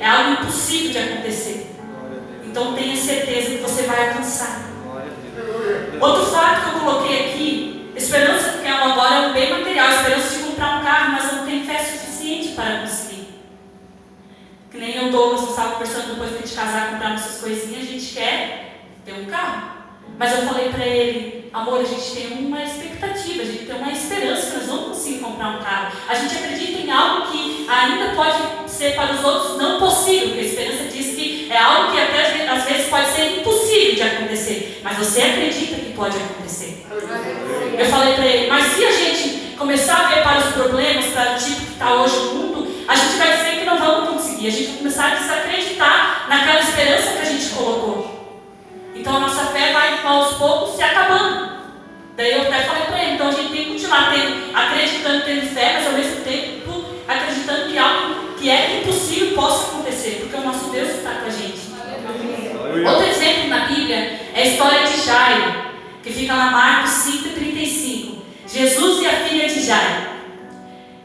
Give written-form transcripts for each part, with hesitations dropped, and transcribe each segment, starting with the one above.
é algo impossível de acontecer. Então tenha certeza que você vai alcançar. Outro fato que eu coloquei aqui, esperança, que agora é um bem material, esperança de comprar um carro, mas eu não tenho fé suficiente para conseguir. Que nem eu, Douglas, não estava conversando depois de a gente casar, comprar nossas coisinhas, a gente quer ter um carro. Mas eu falei para ele, amor, a gente tem uma expectativa, a gente tem uma esperança que nós vamos conseguir comprar um carro. A gente acredita em algo que ainda pode ser para os outros não possível, porque a esperança diz que é algo que até às vezes pode ser impossível de acontecer, mas você acredita que pode acontecer. Eu falei para ele, mas se a gente começar a ver para os problemas, para o tipo que está hoje o mundo, a gente vai dizer que não vamos conseguir, a gente vai começar a desacreditar naquela esperança que a gente colocou. Então a nossa fé vai aos poucos se acabando. Daí eu até falei para ele, então a gente tem que continuar acreditando, tendo fé, mas ao mesmo tempo acreditando que algo que é impossível possa acontecer, porque o nosso Deus está com a gente. Outro exemplo na Bíblia é a história de Jairo, que fica lá Marcos 5:35. Jesus e a filha de Jairo.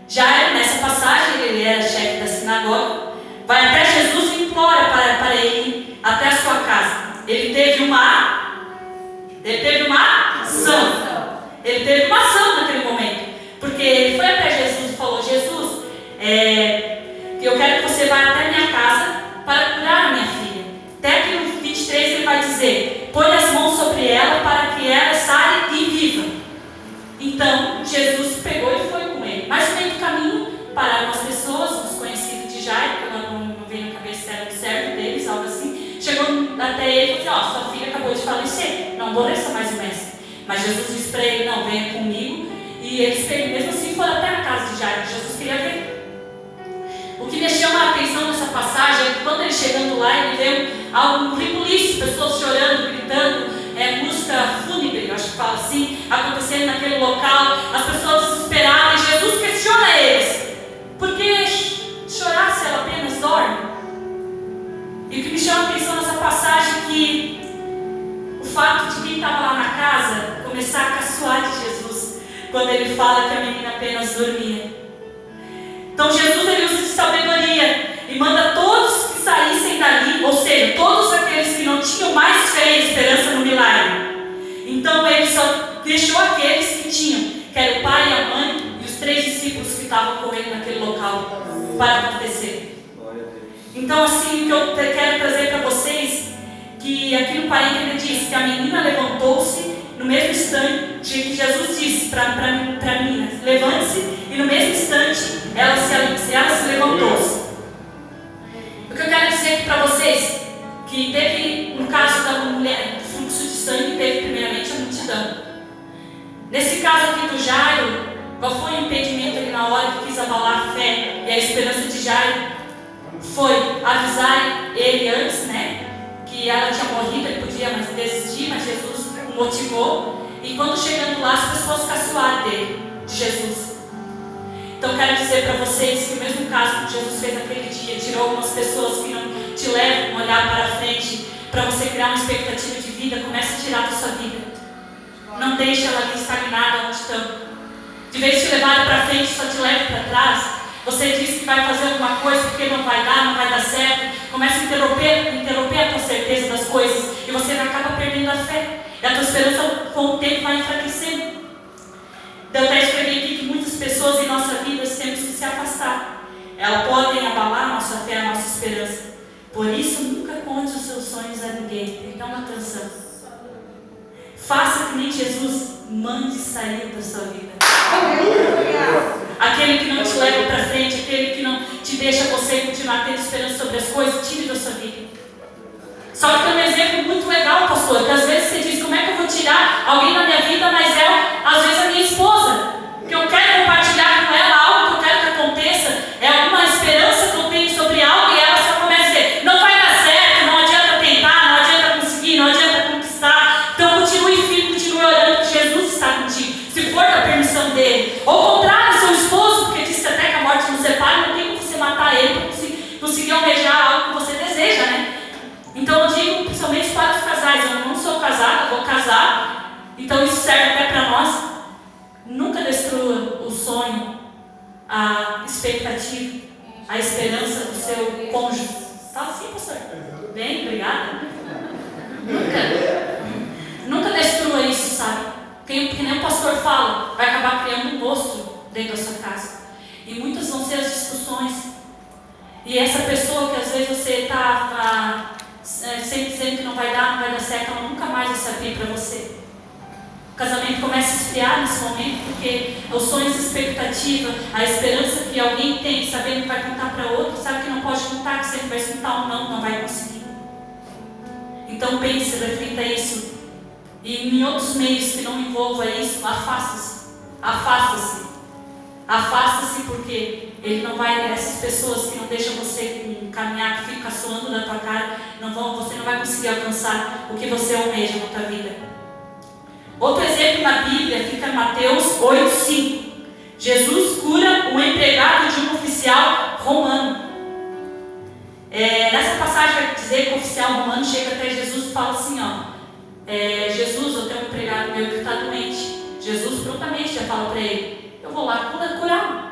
Jairo, nessa passagem, ele era chefe da sinagoga, vai até Jesus e implora para ele ir até a sua casa. Ele teve uma ação. Ele teve uma ação naquele momento. Porque ele foi até Jesus e falou, Jesus, eu quero que você vá até a minha casa para curar a minha filha. Até que no 23 ele vai dizer, põe as mãos sobre ela para que ela saia e viva. Então Jesus pegou e foi com ele. Mas no meio do caminho pararam as pessoas, os conhecidos de Jairo, que eu não veio na cabeça, era um servo deles, algo assim. Chegou até ele e falou assim, sua filha acabou de falecer, não aborreça mais o mestre. Mas Jesus disse para ele, não, venha comigo. E eles mesmo assim foram até a casa de Jairo, Jesus queria ver. O que me chama a atenção nessa passagem é que quando ele chegando lá, ele vê algo ribuliço, pessoas chorando, gritando, música fúnebre, eu acho que fala assim, acontecendo naquele local, as pessoas desesperadas, e Jesus questiona eles, por que chorar se ela apenas dorme? E o que me chama a atenção nessa passagem é que o fato de quem estava lá na casa começar a caçoar de Jesus, quando ele fala que a menina apenas dormia. Então Jesus ele usa de sabedoria e manda todos que saíssem dali, ou seja, todos aqueles que não tinham mais fé e esperança no milagre. Então ele só deixou aqueles que tinham, que era o pai, a mãe e os 3 discípulos que estavam com ele naquele local para acontecer. Então assim, o que eu quero trazer para vocês, que aqui no 40 ele diz que a menina levantou-se no mesmo instante que Jesus disse para a menina, levante-se, e no mesmo instante ela se levantou-se. O que eu quero dizer aqui para vocês, que teve um caso da mulher, do fluxo de sangue, teve primeiramente a multidão. Nesse caso aqui do Jairo, qual foi o impedimento ali na hora que quis abalar a fé e a esperança de Jairo? Foi avisar ele antes, que ela tinha morrido, ele podia mais desistir, mas Jesus o motivou. E quando chegando lá, as pessoas caçoaram dele, de Jesus. Então quero dizer para vocês que o mesmo caso que Jesus fez naquele dia, tirou algumas pessoas que não te levam a olhar para frente, para você criar uma expectativa de vida, comece a tirar da sua vida. Não deixe ela ali estagnada onde estão. De vez de te levar para frente, só te leva para trás. Você diz que vai fazer alguma coisa porque não vai dar certo. Começa a interromper a tua certeza das coisas e você acaba perdendo a fé. E a tua esperança com o tempo vai enfraquecendo. Então eu até escrevi aqui que muitas pessoas em nossa vida temos que se afastar. Elas podem abalar a nossa fé, a nossa esperança. Por isso nunca conte os seus sonhos a ninguém. Então uma canção. Faça que nem Jesus, mande sair da sua vida. Aquele que não te leva para frente, aquele que não te deixa você continuar tendo esperança sobre as coisas, tire da sua vida. Só que tem um exemplo muito legal, pastor, que às vezes você diz, como é que eu vou tirar alguém da minha vida, mas é às vezes a minha esposa, que eu quero compartilhar com ela algo que eu quero que aconteça, é alguma esperança que eu tenho sobre algo e ela só começa a dizer, não vai dar certo, não adianta tentar, não adianta conseguir, não adianta conquistar. Então continue firme, continue orando que Jesus está contigo, se for da permissão dele. Ou contrário, seu esposo, porque disse até que a morte nos separa, não tem como você matar ele para conseguir almejar algo que você deseja, Então eu digo principalmente para os casais, eu não sou casada, vou casar, então isso serve até para nós. Nunca destrua o sonho, a expectativa. a esperança do seu cônjuge. Fala assim, pastor. Bem, obrigada. Nunca destrua isso, sabe? Que nem o pastor fala, vai acabar criando um monstro dentro da sua casa. E muitas vão ser as discussões. E essa pessoa que às vezes você está sempre dizendo que não vai dar certo, ela nunca mais vai se abrir para você. O casamento começa a esfriar nesse momento, porque os sonhos de expectativa, a esperança que alguém tem, sabendo que vai contar para outro, sabe que não pode contar, que sempre vai escutar um não vai conseguir. Então pense, reflita isso. E em outros meios que não envolva isso, afaste-se. Afaste-se. Afaste-se, porque ele não vai, essas pessoas que não deixam você caminhar, que ficam caçoando da tua cara, você não vai conseguir alcançar o que você almeja na tua vida. Outro exemplo na Bíblia fica em Mateus 8:5. Jesus cura o empregado de um oficial romano. Nessa passagem vai dizer que o oficial romano chega até Jesus e fala assim, Jesus, eu tenho um empregado meu que está doente. Jesus prontamente já fala para ele, eu vou lá curá-lo.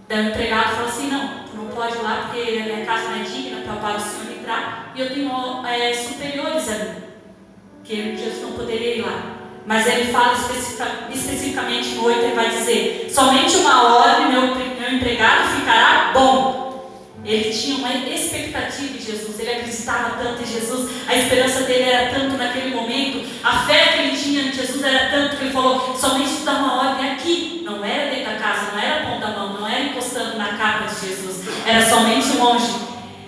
Daí o empregado fala assim, não, tu não pode ir lá porque a minha casa não é digna para o Senhor entrar, e eu tenho superiores a mim, que Jesus não poderia ir lá. Mas ele fala especificamente no 8, ele vai dizer, somente uma hora e meu empregado ficará bom. Ele tinha uma expectativa em Jesus, ele acreditava tanto em Jesus, a esperança dele era tanto naquele momento, a fé que ele tinha em Jesus era tanto que ele falou, somente dá uma ordem aqui, não era dentro da casa, não era ponta da mão, não era encostando na capa de Jesus, era somente longe.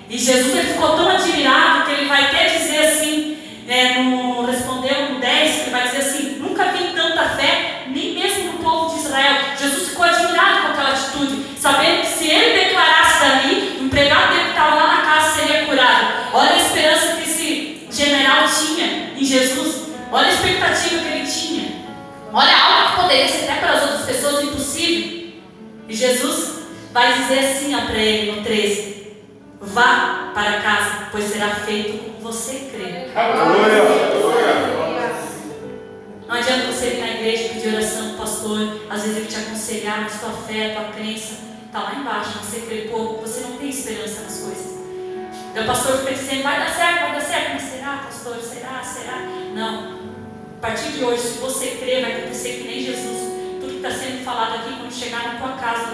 E Jesus ele ficou tão admirado que ele vai até dizer assim, respondeu no 10, ele vai dizer assim, nunca vi tanta fé, nem mesmo no povo de Israel. Jesus ficou admirado com aquela atitude, sabendo que se ele declarasse dali, o empregado dele que estava lá na casa seria curado. Olha a esperança que esse general tinha em Jesus, olha a expectativa que ele tinha, olha algo que poderia ser até para as outras pessoas impossível. E Jesus vai dizer assim para ele no 13, vá para casa, pois será feito como você crê. Não adianta você vir na igreja pedir oração do pastor, às vezes ele te aconselhar, mas tua fé, tua crença está lá embaixo, você crê pouco, você não tem esperança nas coisas. Então o pastor fica dizendo, vai dar certo, mas será, pastor, será? Não. A partir de hoje, se você crer, vai acontecer que nem Jesus. Tudo que está sendo falado aqui, quando chegar na tua casa,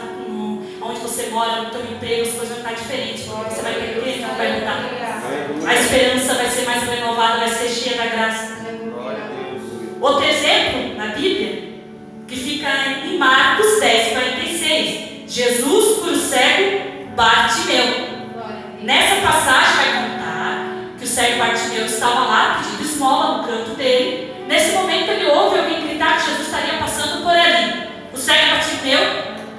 onde você mora, no teu emprego, as coisas vão estar diferentes, porque você vai crer, não vai mudar. A esperança vai ser mais renovada, vai ser cheia da graça. Outro exemplo na Bíblia, que fica em Marcos 10:46. Jesus cura o cego Bartimeu. Nessa passagem vai contar que o cego Bartimeu estava lá pedindo esmola no canto dele. Nesse momento ele ouve alguém gritar que Jesus estaria passando por ali. O cego Bartimeu,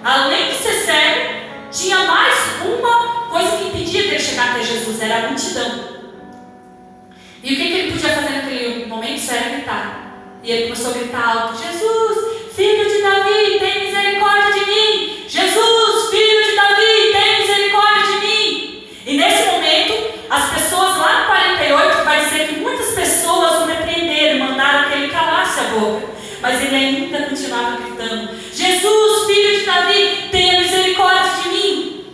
além de ser cego, tinha mais uma coisa que impedia dele chegar até Jesus, era a multidão. E o que ele podia fazer naquele momento? Só era gritar. E ele começou a gritar alto, Jesus, filho de Davi, tem misericórdia de mim. Jesus, filho de Davi, tem misericórdia de mim. E nesse momento, as pessoas lá no 48, vai dizer que muitas pessoas o repreenderam, mandaram que ele calasse a boca. Mas ele ainda continuava gritando, Jesus, filho de Davi, tenha misericórdia de mim.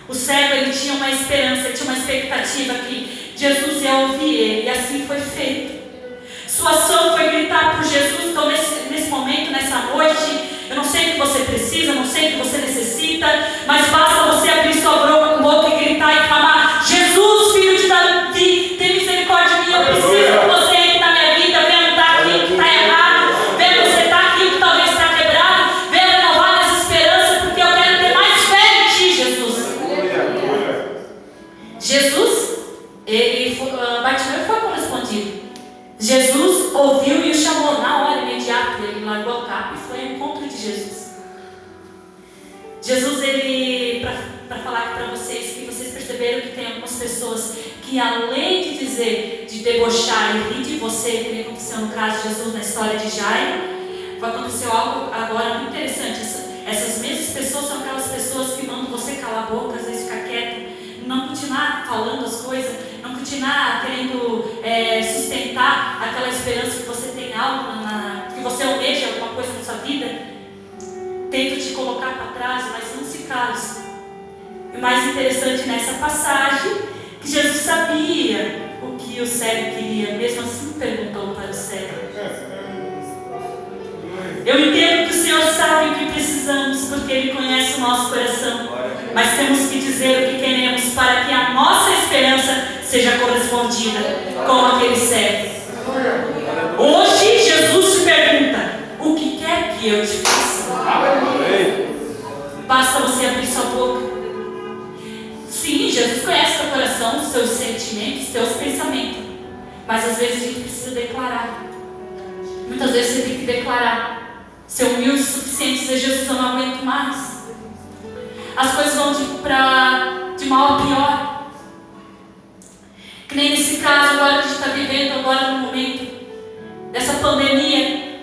O cego, ele tinha uma esperança, ele tinha uma expectativa que Jesus ia ouvir ele, e assim foi feito. Sua ação foi gritar por Jesus. Então nesse momento, nessa noite, eu não sei o que você precisa, não sei o que você necessita, mas basta você abrir sua boca e gritar e clamar, Jesus, filho de Davi, tem misericórdia de mim, eu preciso que você entre na minha vida, venha mudar aquilo que está errado, venha consertar aquilo que talvez está quebrado, venha renovar minhas esperanças, porque eu quero ter mais fé em ti, Jesus. Jesus, Bartimeu foi correspondido. Jesus ouviu e o chamou na hora imediata. Ele largou a capa e foi ao encontro de Jesus. Jesus, ele, para falar aqui para vocês, que vocês perceberam que tem algumas pessoas que, além de dizer, de debochar e rir de você, que aconteceu no caso de Jesus na história de Jairo, vai acontecer algo agora muito interessante. Essas mesmas pessoas são aquelas pessoas que mandam você calar a boca, às vezes ficar quieto, não continuar falando as coisas, não continuar querendo sustentar aquela esperança que você tem algo, que você almeja alguma coisa na sua vida. Tento te colocar para trás, mas não se cale. E o mais interessante nessa passagem, que Jesus sabia o que o cego queria, mesmo assim perguntou para o cego. Eu entendo que o Senhor sabe o que precisamos, porque Ele conhece o nosso coração. Mas temos que dizer o que queremos para que a nossa esperança seja correspondida com aquele cego. Hoje Jesus te pergunta: o que quer que eu te faça? Basta você abrir sua boca. Sim, Jesus conhece seu coração, seus sentimentos, seus pensamentos. Mas às vezes a gente precisa declarar. Muitas vezes você tem que declarar. Ser humilde o suficiente, dizer: Jesus, eu não aguento mais. As coisas vão de mal a pior. Que nem nesse caso agora que a gente está vivendo, agora no momento dessa pandemia.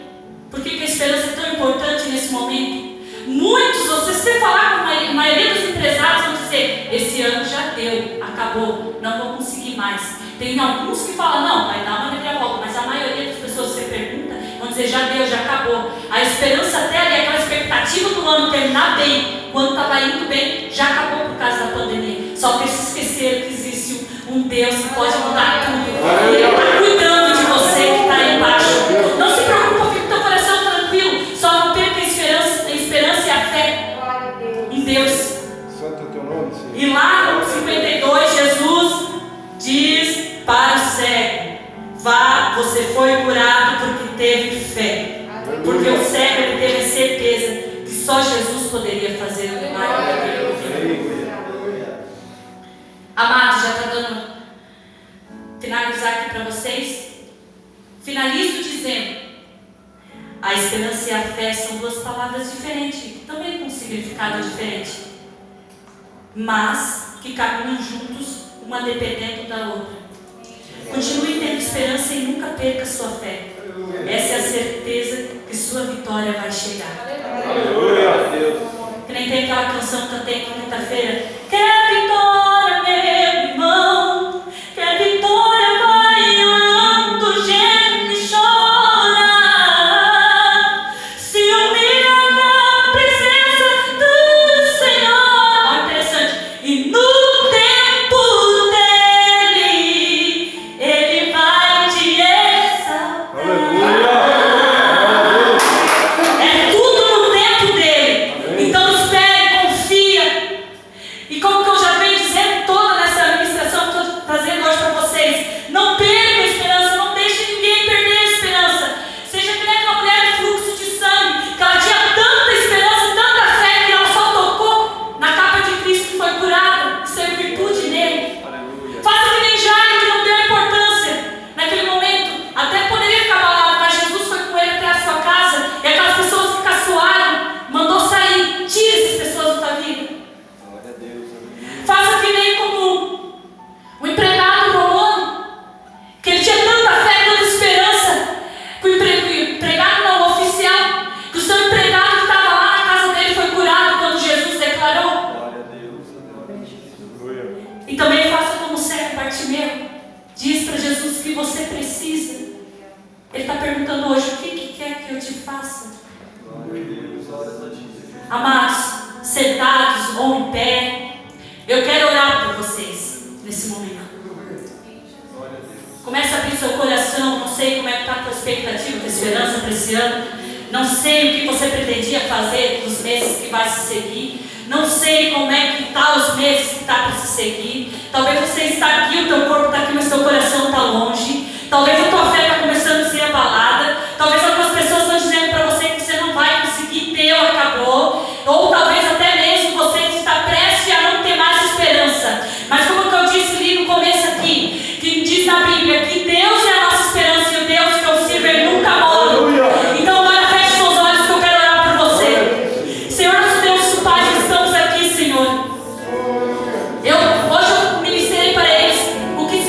Por que a esperança é tão importante nesse momento? Muitos, você falar com a maioria dos empresários, vão dizer: esse ano já deu, acabou, não vou conseguir mais. Tem alguns que falam: não, vai dar uma reviravolta, mas a maioria das pessoas que você pergunta vão dizer: já deu, já acabou. A esperança até ali, aquela expectativa do ano terminar bem, quando estava indo bem, já acabou por causa da pandemia. Só que eles se esqueceram que existe um Deus que pode mudar tudo. E Ele está cuidando de você que está aí embaixo. Não se preocupa, fica com o teu coração tranquilo. Só não perca a esperança e a fé em Deus. Santo é teu nome, Senhor. E lá no 52, Jesus diz para o cego: vá, você foi curado porque teve fé. Porque o cego ele teve certeza que só Jesus poderia fazer o milagre daquele. Amados, já está dando finalizar aqui para vocês. Finalizo dizendo: a esperança e a fé são duas palavras diferentes, também com significado diferente, mas que caminham juntos, uma dependendo da outra. Continue tendo esperança e nunca perca sua fé. Essa é a certeza que sua vitória vai chegar. Aleluia. Que nem tem aquela canção que eu tenho quinta-feira: quer vitória, meu irmão, quer vitória, vai orando, geme e chora. Se humilha na presença do Senhor. Olha, interessante. E no tempo dele, Ele vai te exaltar. Aleluia. É tudo no tempo dele. Então espere, confia. E como que eu já venho dizendo toda nessa administração que eu estou trazendo hoje para vocês, não perca a esperança, não deixe ninguém perder a esperança. Seja que nem aquela mulher de fluxo de sangue, que ela tinha tanta esperança, tanta fé, que ela só tocou na capa de Cristo e foi curada. Isso é virtude nele. Faça que nem Jairo, que não deu importância naquele momento. Até poderia ficar abalado, mas Jesus foi com ele até a sua casa. E aquelas pessoas que caçoaram, mandou sair. Tira essas pessoas da tua vida. Faça que nem como o empregado romano, que ele tinha tanta fé, tanta esperança, que o empregado não, o oficial, que o seu empregado que estava lá na casa dele foi curado quando Jesus declarou. E também faça como o cego Bartimeu, diz para Jesus o que você precisa. Ele está perguntando hoje: o que quer que eu te faça? Amados, sentados ou em pé, eu quero orar por vocês nesse momento. Comece a abrir seu coração. Não sei como é que está a tua expectativa, tua esperança para esse ano. Não sei o que você pretendia fazer nos meses que vai se seguir. Não sei como é que está os meses que está para se seguir. Talvez você está aqui, o teu corpo está aqui, mas o teu coração está longe. Talvez a tua fé está começando a ser abalada. Talvez algumas pessoas estão dizendo para você que você não vai conseguir ter ou acabou. Ou talvez até mesmo você está prestes a não ter mais esperança. Mas como que eu disse ali no começo aqui, que diz na Bíblia que Deus é a nossa esperança e o Deus que eu sirvo, Ele nunca morre. Então agora feche seus olhos que eu quero orar por você. Senhor, nosso Deus, Pai, estamos aqui, Senhor. Hoje eu ministrei para eles o que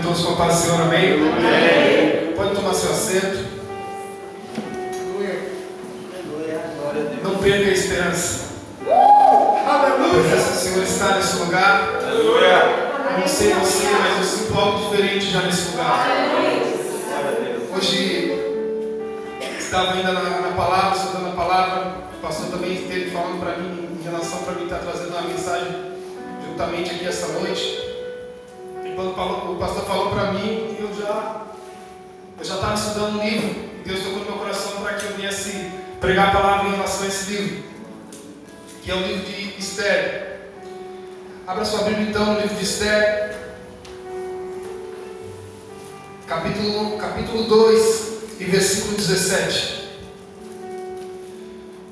todos com a paz do Senhor, amém? Amém. Pode tomar seu assento. Não perca a esperança. A presença do Senhor está nesse lugar. Eu não sei você, mas eu sinto algo diferente já nesse lugar. Hoje estava ainda na palavra, estudando a palavra. O pastor também esteve falando para mim em relação para mim estar trazendo uma mensagem juntamente aqui essa noite. E quando o pastor falou para mim, eu já estava estudando um livro. E Deus tocou no meu coração para que eu viesse pregar a palavra em relação a esse livro, que é o livro de Esther. Abra sua Bíblia então no livro de Esther, capítulo 2 e versículo 17.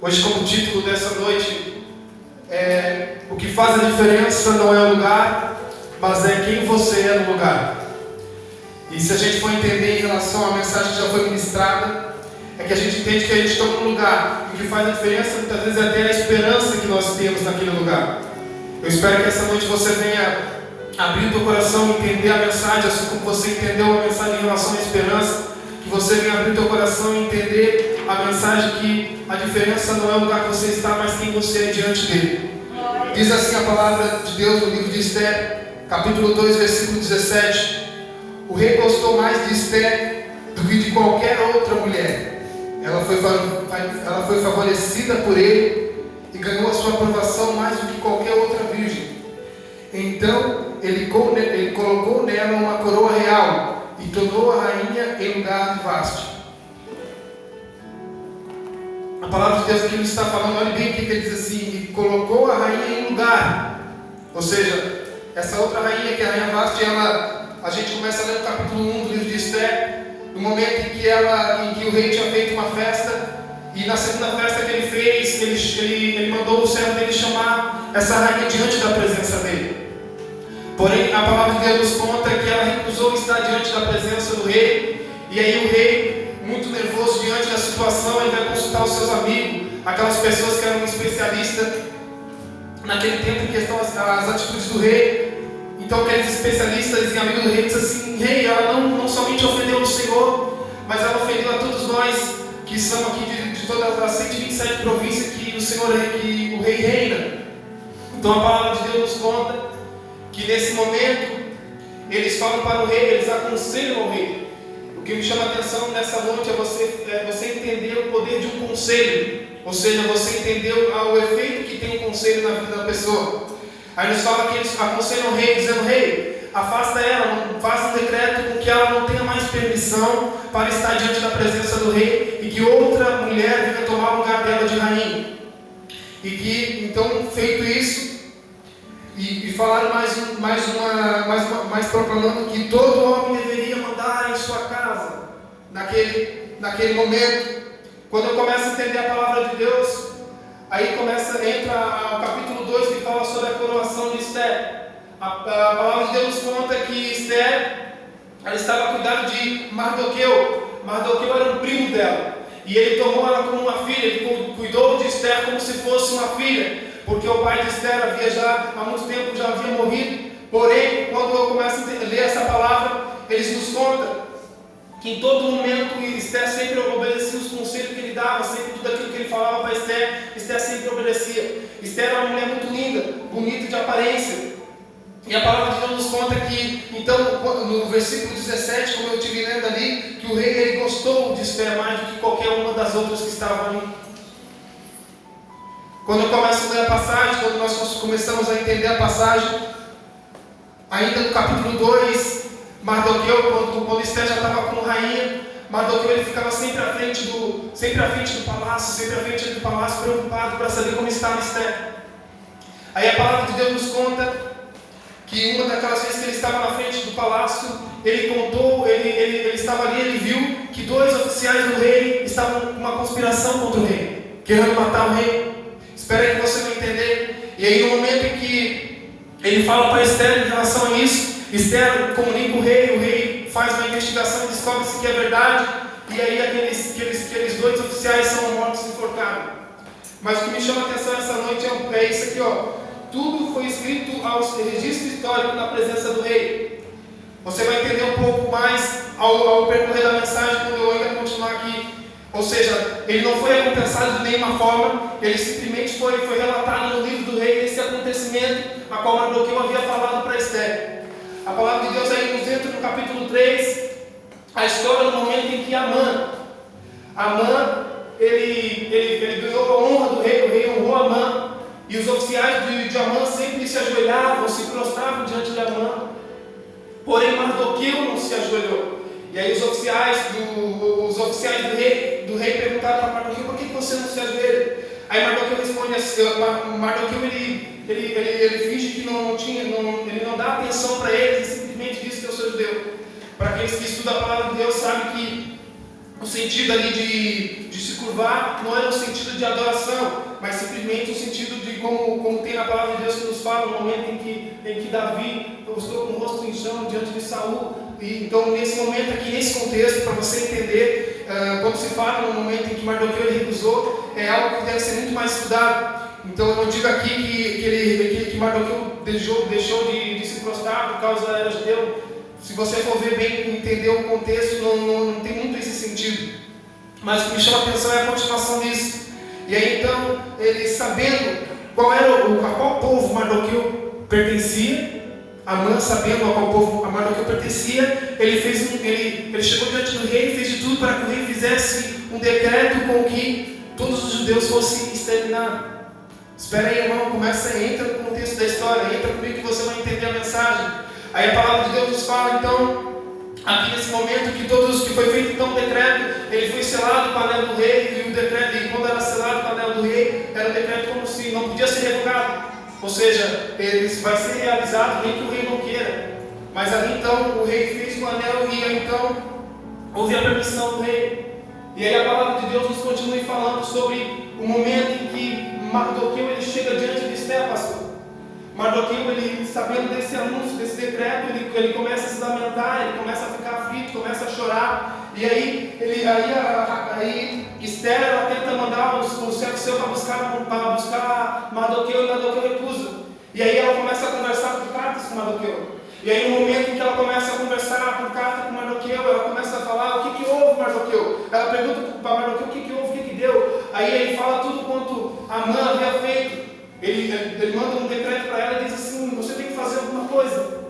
Hoje, como título dessa noite, o que faz a diferença não é o lugar, mas é quem você é no lugar. E se a gente for entender em relação à mensagem que já foi ministrada, é que a gente entende que a gente está num lugar, e o que faz a diferença muitas vezes é ter a esperança que nós temos naquele lugar. Eu espero que essa noite você venha abrir o teu coração e entender a mensagem, assim como você entendeu a mensagem em relação à esperança, que você venha abrir o teu coração e entender a mensagem que a diferença não é o lugar que você está, mas quem você é diante dele. Diz assim a palavra de Deus no livro de Esther, capítulo 2, versículo 17. O rei gostou mais de Esther do que de qualquer outra mulher. Ela foi favorecida por ele e ganhou a sua aprovação mais do que qualquer outra virgem. Então ele colocou nela uma coroa real e tornou a rainha em lugar de Vasti. A palavra de Deus aqui nos está falando, olha bem o que ele diz assim: e colocou a rainha em lugar. Ou seja, essa outra rainha, que é a rainha Vasti, a gente começa a ler no capítulo 1 do livro de Esther, no momento em que o rei tinha feito uma festa, e na segunda festa que ele fez, ele mandou o servo dele chamar essa rainha diante da presença dele. Porém, a palavra de Deus nos conta que ela recusou estar diante da presença do rei, e aí o rei, muito nervoso diante da situação, ele vai consultar os seus amigos, aquelas pessoas que eram especialistas naquele tempo em questão às atitudes do rei. Então aqueles especialistas e amigos do rei dizem assim: rei, ela não somente ofendeu o Senhor, mas ela ofendeu a todos nós que somos aqui de todas as 127 províncias que o rei reina. Então a palavra de Deus nos conta que nesse momento eles falam para o rei, eles aconselham o rei. O que me chama a atenção nessa noite é você entender o poder de um conselho, ou seja, você entender o efeito que tem um conselho na vida da pessoa. Aí nos fala que eles aconselham o rei, dizendo: rei, afasta ela, faça um decreto com que ela não tenha mais permissão para estar diante da presença do rei, e que outra mulher venha tomar o lugar dela de rainha. E que, então, feito isso, e falaram mais proclamando que todo homem deveria mandar em sua casa, naquele momento. Quando eu começo a entender a palavra de Deus, aí entra o capítulo 2 que fala sobre a coroação de Esther. A palavra de Deus nos conta que Esther, ela estava a cuidar de Mardoqueu. Mardoqueu era um primo dela, e ele tomou ela como uma filha. Ele cuidou de Esther como se fosse uma filha, porque o pai de Esther há muito tempo já havia morrido. Porém, quando eu começo a ler essa palavra, eles nos contam que em todo momento Esther sempre obedecia os conselhos que ele dava, sempre tudo aquilo que ele falava para Esther, Esther sempre obedecia. Esther era uma mulher muito linda, bonita de aparência. E a palavra de Deus nos conta que, então, no versículo 17, como eu estive lendo ali, que o rei ele gostou de Esther mais do que qualquer uma das outras que estavam ali. Quando eu começo a ler a passagem, quando nós começamos a entender a passagem, ainda no capítulo 2, Mardoqueu, quando Esther já estava como rainha, Mardoqueu ele ficava sempre à frente do palácio, preocupado para saber como estava Esther. Aí a palavra de Deus nos conta que uma daquelas vezes que ele estava na frente do palácio, ele estava ali, ele viu que 2 oficiais do rei estavam com uma conspiração contra o rei, querendo matar o rei. Espera aí que você vai entender. E aí no momento em que ele fala para Esther em relação a isso, Esther comunica o rei faz uma investigação e descobre se que é verdade, e aí aqueles 2 oficiais são mortos e enforcados. Mas o que me chama a atenção essa noite é isso aqui, ó. Tudo foi escrito ao registro histórico na presença do rei. Você vai entender um pouco mais ao percorrer da mensagem quando eu ainda continuar aqui. Ou seja, ele não foi recompensado de nenhuma forma, ele simplesmente foi relatado no livro do rei esse acontecimento a qual Mardoqueu havia falado para Esther. A palavra de Deus aí nos entra no capítulo 3, a história do momento em que Amã, ele ganhou a honra do rei, o rei honrou Amã, e os oficiais de Amã sempre se ajoelhavam, se prostravam diante de Amã, porém Mardoqueu não se ajoelhou. E aí os oficiais do rei perguntaram para Mardoqueu: por que você não se ajoelha? Aí Mardoqueu responde assim, Mardoqueu ele finge que ele não dá atenção para eles e simplesmente diz que eu sou judeu. Para aqueles que estudam a palavra de Deus sabem que o sentido ali de se curvar não é no sentido de adoração, mas simplesmente o sentido de como tem na palavra de Deus que nos fala no momento em que Davi postou com o rosto em chão diante de Saul. E então nesse momento aqui, nesse contexto, para você entender, quando se fala no momento em que Mardoqueu ele recusou, é algo que deve ser muito mais estudado. Então eu não digo aqui que Mardoqueu deixou de se prostrar por causa era judeu. Se você for ver bem e entender o contexto, não tem muito esse sentido. Mas o que me chama a atenção é a continuação disso. E aí então, ele sabendo a qual povo Mardoqueu pertencia, Amã sabendo a qual povo Mardoqueu pertencia, ele chegou diante do rei e fez de tudo para que o rei fizesse um decreto com que todos os judeus fossem exterminados. Espera aí, irmão, entra no contexto da história, entra comigo que você vai entender a mensagem. Aí a palavra de Deus nos fala então, aqui nesse momento, que foi feito então um decreto, ele foi selado com o anel do rei, e quando era selado com o anel do rei, era um decreto como se não podia ser revogado. Ou seja, ele vai ser realizado nem que o rei não queira. Mas ali então o rei fez com o anel e aí então houve a permissão do rei. E aí a palavra de Deus nos continua falando sobre o momento em que Mardoqueu ele chega diante de Esther, pastor. Mardoqueu, ele sabendo desse anúncio, desse decreto, ele começa a se lamentar, ele começa a ficar aflito, começa a chorar. E aí Esther ela tenta mandar o servo seu para buscar Mardoqueu, e Mardoqueu recusa. E aí ela começa a conversar por cartas com Mardoqueu. E aí no momento em que ela começa a conversar por carta com Mardoqueu, ela começa a falar: o que houve, Mardoqueu? Ela pergunta para Mardoqueu: o que houve, o que deu? Aí ele fala tudo quanto Amã havia feito. Ele manda um decreto para ela e diz assim: você tem que fazer alguma coisa.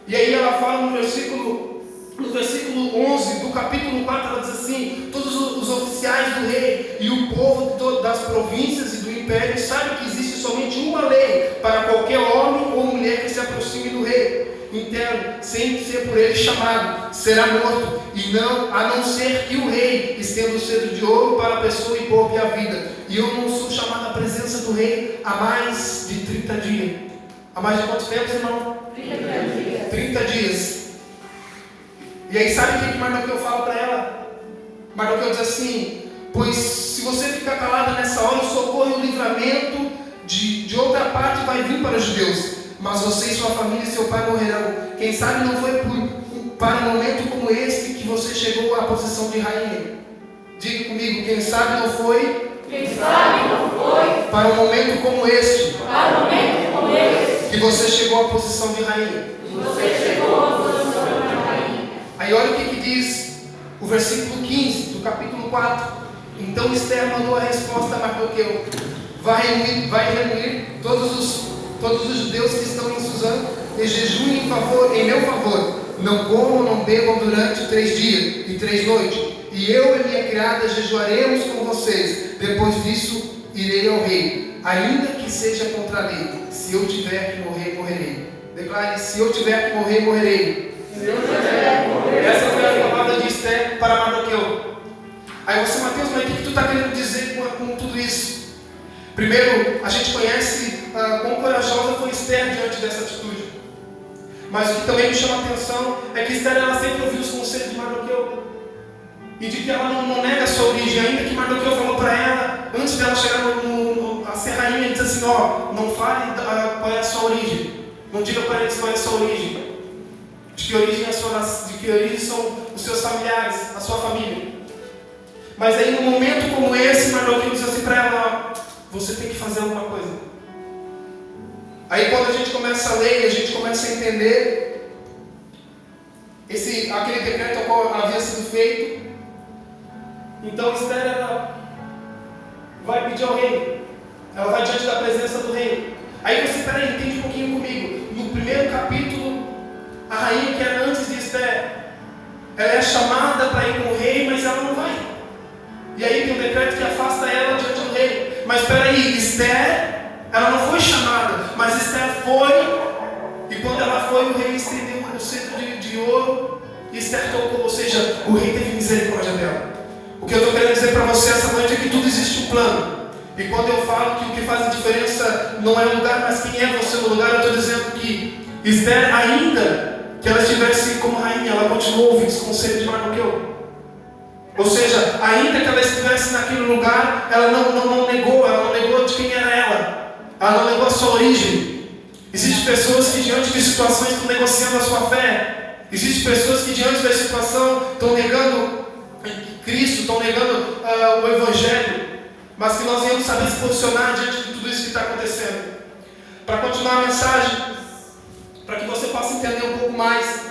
E aí ela fala no versículo 11 do capítulo 4, ela diz assim: todos os oficiais do rei e o povo das províncias e do império sabem que existe somente uma lei para qualquer homem ou mulher que se aproxime do rei interno, sem ser por ele chamado, será morto, a não ser que o rei estenda o cetro de ouro para a pessoa e poupe a vida. E eu não sou chamado à presença do rei há mais de 30 dias. Há mais de quantos tempos, irmão? 30 dias. E aí sabe o que Mardoqueu fala para ela? Mardoqueu diz assim: pois se você ficar calada nessa hora, o socorro e o livramento de outra parte vai vir para os judeus. Mas você e sua família e seu pai morrerão. Quem sabe não foi para um momento como este que você chegou à posição de rainha. Diga comigo: quem sabe não foi para um momento como este que você chegou à posição de rainha. Aí olha o que diz o versículo 15 do capítulo 4. Então Esther mandou a resposta a Mardoqueu: vai reunir todos os judeus que estão em Suzã e jejuem em meu favor. Não comam, não bebam durante 3 dias e 3 noites. E eu e minha criada jejuaremos com vocês. Depois disso irei ao rei, ainda que seja contra a lei. Se eu tiver que morrer, morrerei. Declare: se eu tiver que morrer, morrerei. Essa foi a palavra de Esther para Mardoqueu. Aí você: Mateus, mas o que tu está querendo dizer com tudo isso? Primeiro, a gente conhece quão corajosa foi Esther diante dessa atitude. Mas o que também me chama a atenção é que Esther ela sempre ouviu os conselhos de Mardoqueu. E de que ela não nega a sua origem, ainda que Mardoqueu falou para ela, antes dela chegar a ser rainha, ele diz assim: não fale qual é a sua origem. Não diga para eles qual é a sua origem. De que origem são os seus familiares, a sua família. Mas aí num momento como esse, Mardoqueu diz assim para ela: você tem que fazer alguma coisa. Aí quando a gente começa a ler, a gente começa a entender aquele decreto ao qual havia sido feito. Então Esther, ela vai pedir ao rei, ela vai diante da presença do rei. Aí você, peraí, entende um pouquinho comigo. No primeiro capítulo, a rainha que era antes de Esther, ela é chamada para ir com o rei, mas ela não vai. E aí tem um decreto que afasta ela diante do rei. Mas peraí, Esther, ela não foi chamada, mas Esther foi. E quando ela foi, o rei estendeu o cetro de ouro e Esther tocou, ou seja, o rei teve misericórdia dela. O que eu estou querendo dizer para você essa noite é que tudo existe um plano. E quando eu falo que o que faz a diferença não é o lugar, mas quem é você no lugar, eu estou dizendo que Esther, ainda que ela estivesse como rainha, ela continuou ouvindo esse conselho de Mardoqueu. Ou seja, ainda que ela estivesse naquele lugar, ela não negou de quem era ela. Ela não negou a sua origem. Existem pessoas que diante de situações estão negociando a sua fé. Existem pessoas que diante da situação estão negando Cristo, estão negando o Evangelho. Mas que nós devemos saber se posicionar diante de tudo isso que está acontecendo. Para continuar a mensagem, para que você possa entender um pouco mais,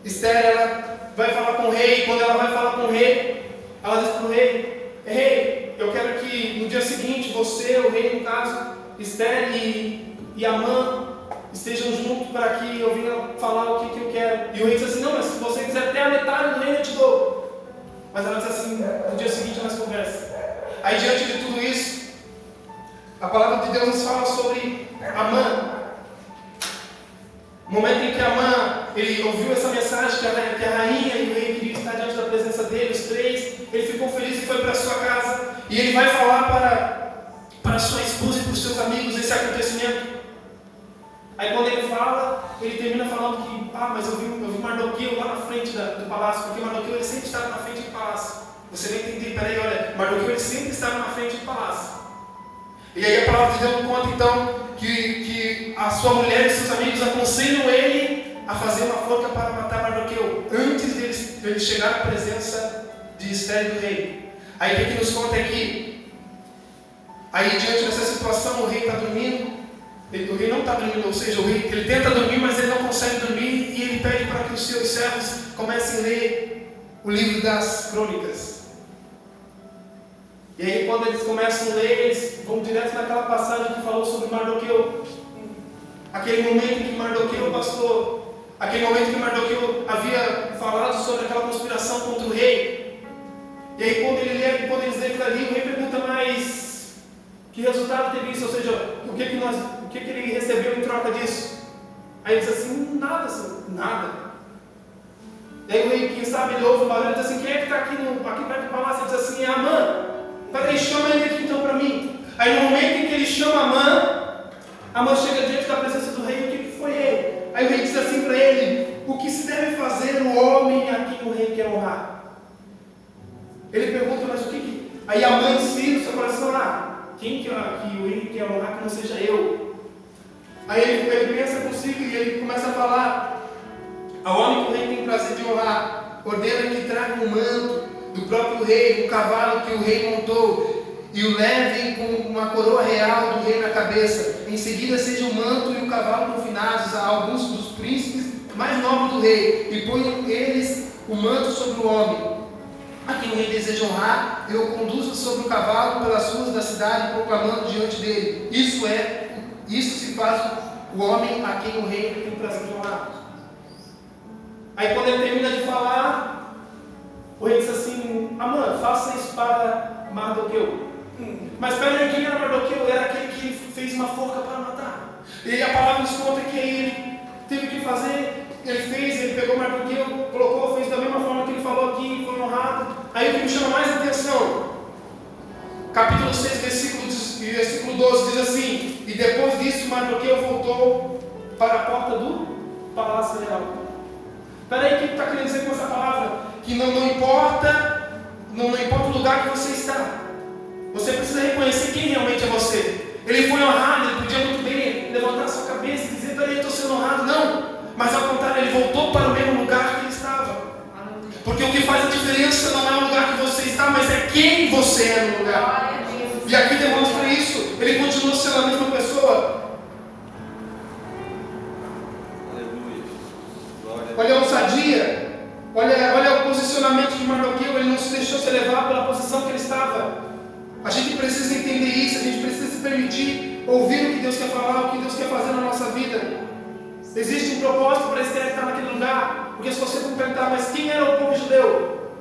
Esther, ela vai falar com o rei. Quando ela vai falar com o rei, ela diz para o rei: rei, eu quero que no dia seguinte você, o rei no caso, Esther e Amã estejam juntos para que eu venha falar o que eu quero. E o rei diz assim: não, mas se você quiser até a metade do reino eu te dou. Mas ela diz assim: no dia seguinte nós conversamos. Aí diante de tudo isso, a palavra de Deus nos fala sobre Amã. O momento em que Amã, ele ouviu essa mensagem que a rainha e o rei queriam estar diante da presença dele, os três, ele ficou feliz e foi para sua casa. E ele vai falar para sua esposa e para os seus amigos esse acontecimento. Aí quando ele fala, ele termina falando que, mas eu vi Mardoqueu lá na frente do palácio, porque Mardoqueu ele sempre estava na frente do palácio. Você vai entender, peraí, olha, Mardoqueu ele sempre estava na frente do palácio. E aí a palavra de Deus conta então que a sua mulher e seus amigos aconselham ele a fazer uma forca para matar Mardoqueu, antes dele chegar à presença de Esther e do rei. Aí o que nos conta é que, aí diante dessa situação, o rei está dormindo. O rei não está dormindo, ou seja, o rei ele tenta dormir, mas ele não consegue dormir, e ele pede para que os seus servos comecem a ler o livro das crônicas. E aí quando eles começam a ler, eles vão direto naquela passagem que falou sobre Mardoqueu. Aquele momento em que Mardoqueu passou, aquele momento que Mardoqueu havia falado sobre aquela conspiração contra o rei. E aí quando eles lêem aquilo ali, o rei pergunta: mas que resultado teve isso? Ou seja, o que ele recebeu em troca disso? Aí ele diz assim: nada, senhor, nada. E aí o rei, quem sabe, ele ouve o barulho e diz assim: quem é que está aqui perto do palácio? Ele diz assim: é Amã. Peraí, chama ele aqui então para mim. Aí no momento em que ele chama Amã chega diante da presença do rei. O que foi ele? Aí o rei diz assim para ele: o que se deve fazer o homem a quem o rei quer honrar? Ele pergunta: mas o que? Aí Amã ensina no seu coração: quem que o rei quer honrar que não seja eu? Aí ele pensa consigo e ele começa a falar: ao homem que o rei tem prazer de honrar, ordena que traga um manto do próprio rei, um cavalo que o rei montou, e o levem com uma coroa real do rei na cabeça. Em seguida seja o manto e o cavalo confinados a alguns dos príncipes mais nobres do rei, e ponham eles o manto sobre o homem a quem o rei deseja honrar, e o conduza sobre o cavalo pelas ruas da cidade, proclamando diante dele: isso se faz o homem a quem o rei tem prazer de honrar. Aí quando ele termina de falar, o rei diz assim: Amã, faça isso para Mardoqueu. Mas peraí, quem era Mardoqueu? Era aquele que fez uma forca para matar. E a palavra nos conta que ele teve que fazer. Ele pegou Mardoqueu, colocou, fez da mesma forma que ele falou aqui, foi honrado. Aí o que me chama mais atenção, capítulo 6, versículo 12, diz assim: e depois disso Mardoqueu voltou para a porta do palácio real. Peraí, o que está querendo dizer com essa palavra? Que não importa o lugar que você está, você precisa reconhecer quem realmente é você. Ele foi honrado, ele podia muito bem levantar a sua cabeça e dizer: peraí, eu estou sendo honrado. Não, mas ao contrário, ele voltou para o mesmo lugar que ele estava. Porque o que faz a diferença não é o lugar que você está, mas é quem você é no lugar. E aqui demonstra isso. Ele continua sendo a mesma pessoa. Aleluia. Glória a olha a ousadia, olha o posicionamento de Mardoqueu. Ele não se deixou se levar pela posição que ele estava. A gente precisa entender isso, a gente precisa se permitir ouvir o que Deus quer falar, o que Deus quer fazer na nossa vida. Existe um propósito para Esther estar naquele lugar, porque se você for perguntar, mas quem era o povo judeu?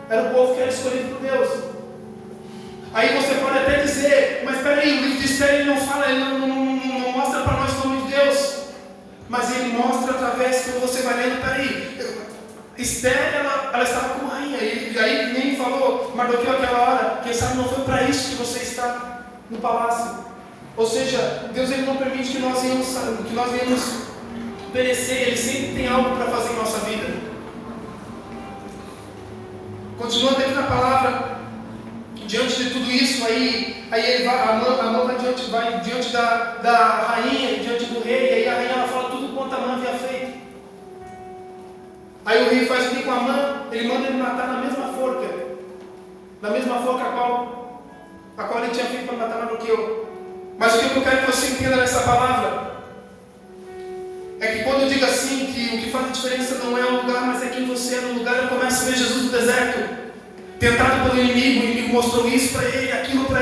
Era o povo que era escolhido por Deus. Aí você pode até dizer, mas peraí, o livro de Esther ele não fala, ele não mostra para nós o nome de Deus, mas ele mostra através, quando você vai lendo, peraí, Esther, ela estava como rainha, e aí nem falou, Mardoqueu aquela hora, quem sabe não foi para isso que você está no palácio. Ou seja, Deus ele não permite que nós venhamos perecer, Ele sempre tem algo para fazer em nossa vida. Continuando aqui na palavra, diante de tudo isso, aí ele vai, Amã vai diante da rainha, diante do rei, e aí a rainha ela fala tudo quanto Amã havia feito. Aí o rei faz o que com Amã? Ele manda ele matar na mesma forca a qual ele tinha feito para matar Mardoqueu. Mas o que eu quero que você entenda nessa palavra é que quando eu digo assim, que o que faz a diferença não é o lugar, mas é quem você é no lugar, eu começo a ver Jesus no deserto, tentado pelo inimigo, o inimigo mostrou isso para ele, aquilo para ele.